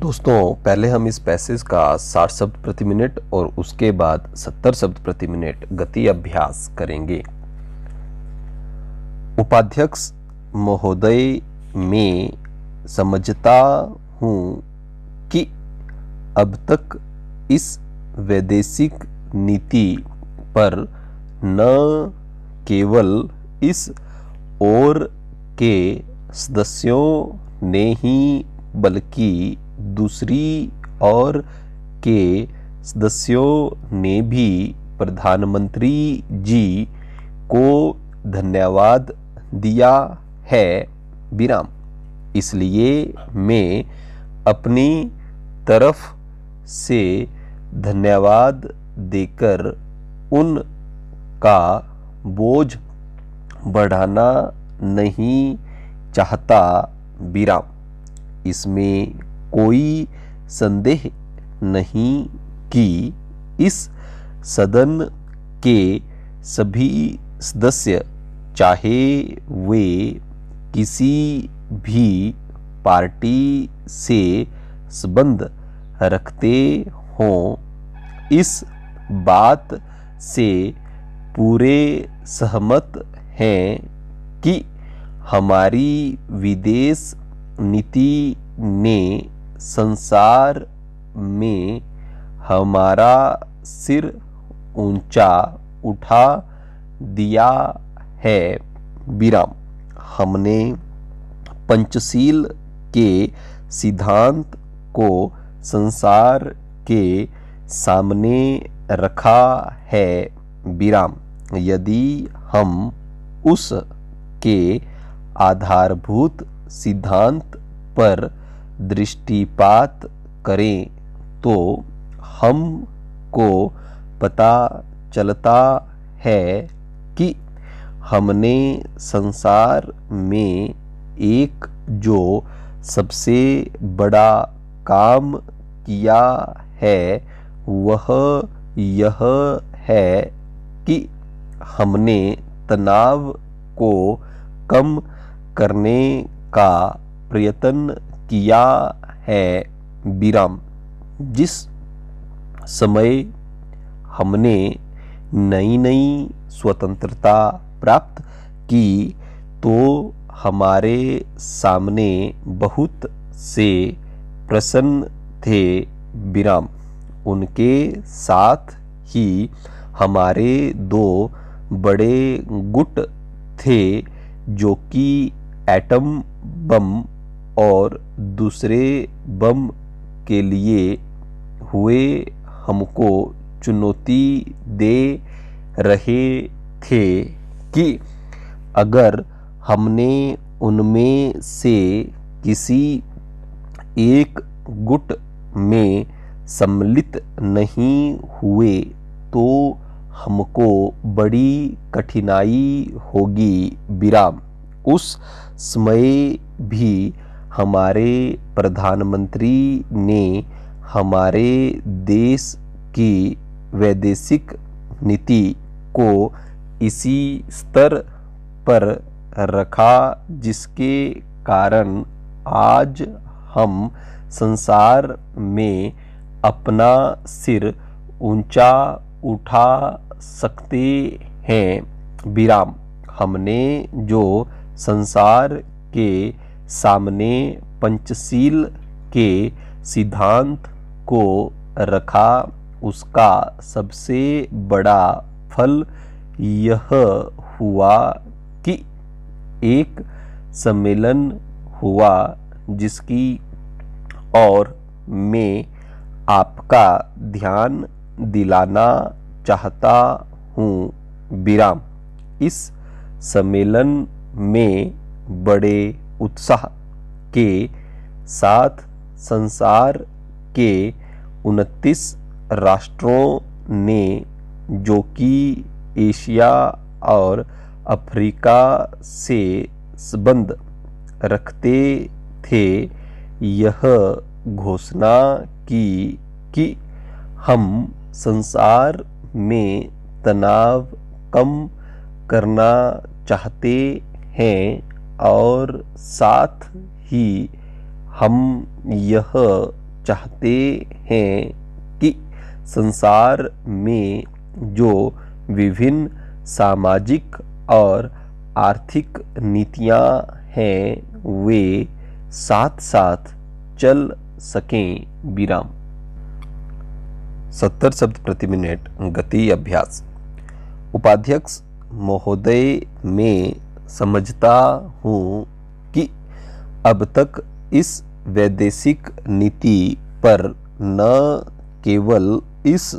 दोस्तों, पहले हम इस पैसेज का 60 शब्द प्रति मिनट और उसके बाद 70 शब्द प्रति मिनट गति अभ्यास करेंगे। उपाध्यक्ष महोदय, मैं समझता हूँ कि अब तक इस वैदेशिक नीति पर न केवल इस ओर के सदस्यों ने ही बल्कि दूसरी ओर के सदस्यों ने भी प्रधानमंत्री जी को धन्यवाद दिया है विराम। इसलिए मैं अपनी तरफ से धन्यवाद देकर उनका बोझ बढ़ाना नहीं चाहता विराम। इसमें कोई संदेह नहीं कि इस सदन के सभी सदस्य, चाहे वे किसी भी पार्टी से संबंध रखते हों, इस बात से पूरे सहमत हैं कि हमारी विदेश नीति ने संसार में हमारा सिर ऊंचा उठा दिया है विराम। हमने पंचशील के सिद्धांत को संसार के सामने रखा है विराम। यदि हम उस के आधारभूत सिद्धांत पर दृष्टिपात करें तो हमको पता चलता है कि हमने संसार में एक जो सबसे बड़ा काम किया है वह यह है कि हमने तनाव को कम करने का प्रयत्न किया है विराम। जिस समय हमने नई नई स्वतंत्रता प्राप्त की तो हमारे सामने बहुत से प्रश्न थे विराम। उनके साथ ही हमारे दो बड़े गुट थे जो कि एटम बम और दूसरे बम के लिए हुए हमको चुनौती दे रहे थे कि अगर हमने उनमें से किसी एक गुट में सम्मिलित नहीं हुए तो हमको बड़ी कठिनाई होगी विराम। उस समय भी हमारे प्रधानमंत्री ने हमारे देश की वैदेशिक नीति को इसी स्तर पर रखा जिसके कारण आज हम संसार में अपना सिर ऊंचा उठा सकते हैं विराम। हमने जो संसार के सामने पंचशील के सिद्धांत को रखा उसका सबसे बड़ा फल यह हुआ कि एक सम्मेलन हुआ जिसकी और मैं आपका ध्यान दिलाना चाहता हूँ विराम। इस सम्मेलन में बड़े उत्साह के साथ संसार के 29 राष्ट्रों ने जो कि एशिया और अफ्रीका से संबंध रखते थे यह घोषणा की कि हम संसार में तनाव कम करना चाहते हैं और साथ ही हम यह चाहते हैं कि संसार में जो विभिन्न सामाजिक और आर्थिक नीतियां हैं वे साथ साथ चल सकें। विराम। 70 शब्द प्रति मिनट गति अभ्यास। उपाध्यक्ष महोदय, मैं समझता हूँ कि अब तक इस वैदेशिक नीति पर न केवल इस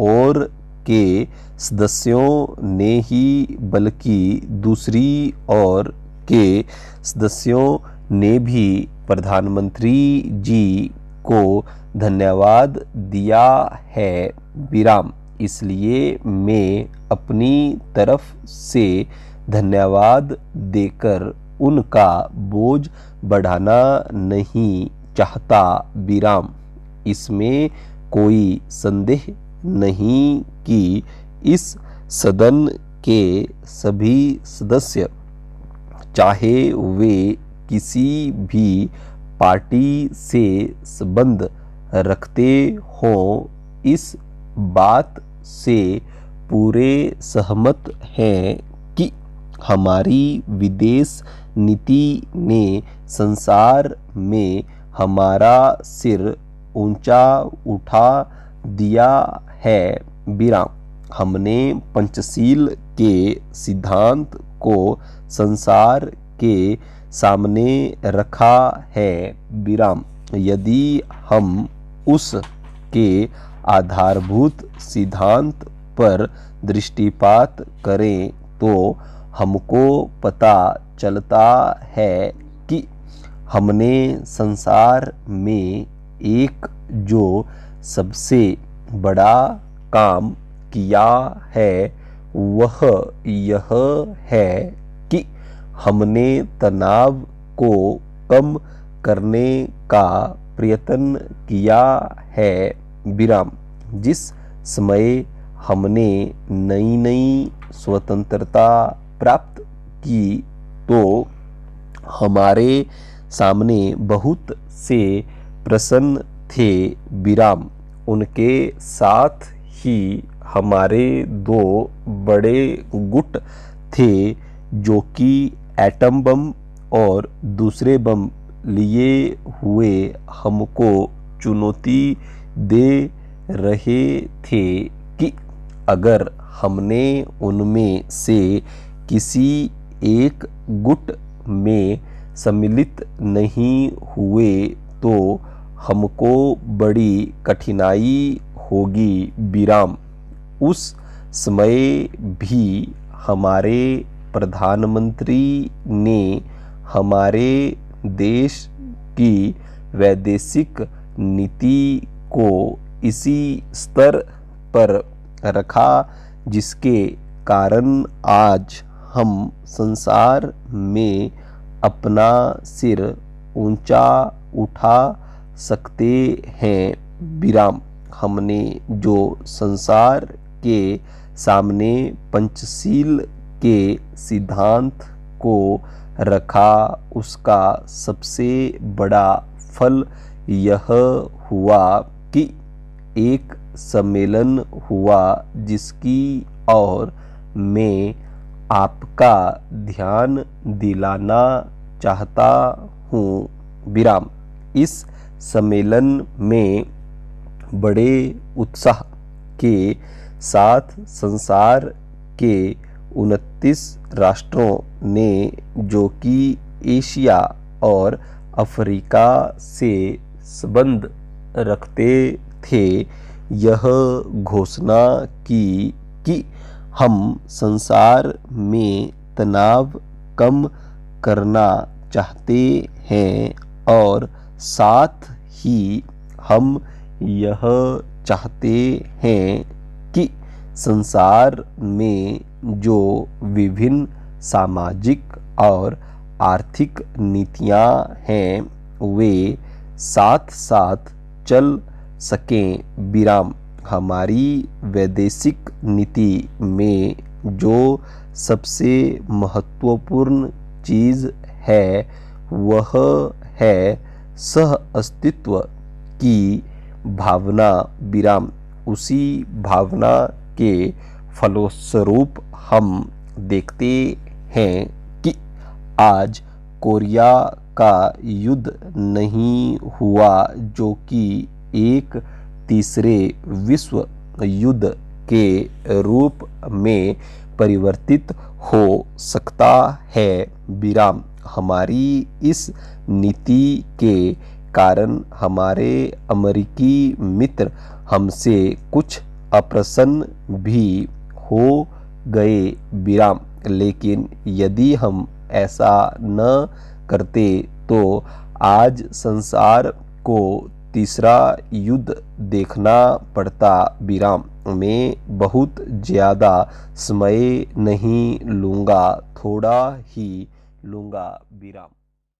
ओर के सदस्यों ने ही बल्कि दूसरी ओर के सदस्यों ने भी प्रधानमंत्री जी को धन्यवाद दिया है। विराम। इसलिए मैं अपनी तरफ से धन्यवाद देकर उनका बोझ बढ़ाना नहीं चाहता। विराम। इसमें कोई संदेह नहीं कि इस सदन के सभी सदस्य, चाहे वे किसी भी पार्टी से संबंध रखते हों, इस बात से पूरे सहमत हैं कि हमारी विदेश नीति ने संसार में हमारा सिर ऊंचा उठा दिया है। विराम। हमने पंचशील के सिद्धांत को संसार के सामने रखा है। विराम। यदि हम उस के आधारभूत सिद्धांत पर दृष्टिपात करें तो हमको पता चलता है कि हमने संसार में एक जो सबसे बड़ा काम किया है वह यह है कि हमने तनाव को कम करने का प्रयत्न किया है। विराम। जिस समय हमने नई नई स्वतंत्रता प्राप्त की तो हमारे सामने बहुत से प्रश्न थे। विराम। उनके साथ ही हमारे दो बड़े गुट थे जो कि एटम बम और दूसरे बम लिए हुए हमको चुनौती दे रहे थे कि अगर हमने उनमें से किसी एक गुट में सम्मिलित नहीं हुए तो हमको बड़ी कठिनाई होगी। विराम। उस समय भी हमारे प्रधानमंत्री ने हमारे देश की वैदेशिक नीति को इसी स्तर पर रखा जिसके कारण आज हम संसार में अपना सिर ऊंचा उठा सकते हैं। विराम। हमने जो संसार के सामने पंचशील के सिद्धांत को रखा उसका सबसे बड़ा फल यह हुआ कि एक सम्मेलन हुआ जिसकी ओर मैं आपका ध्यान दिलाना चाहता हूँ। विराम। इस सम्मेलन में बड़े उत्साह के साथ संसार के 29 राष्ट्रों ने जो कि एशिया और अफ्रीका से संबंध रखते थे यह घोषणा की कि हम संसार में तनाव कम करना चाहते हैं और साथ ही हम यह चाहते हैं कि संसार में जो विभिन्न सामाजिक और आर्थिक नीतियां हैं वे साथ साथ चल सकें। विराम। हमारी वैदेशिक नीति में जो सबसे महत्वपूर्ण चीज़ है वह है सह अस्तित्व की भावना विराम, उसी भावना के फलस्वरूप हम देखते हैं कि आज कोरिया का युद्ध नहीं हुआ, जो कि एक तीसरे विश्व युद्ध के रूप में परिवर्तित हो सकता है विराम। हमारी इस नीति के कारण हमारे अमेरिकी मित्र हमसे कुछ अप्रसन्न भी हो गए विराम। लेकिन यदि हम ऐसा न करते तो आज संसार को तीसरा युद्ध देखना पड़ता विराम। मैं बहुत ज़्यादा समय नहीं लूँगा, थोड़ा ही लूँगा विराम।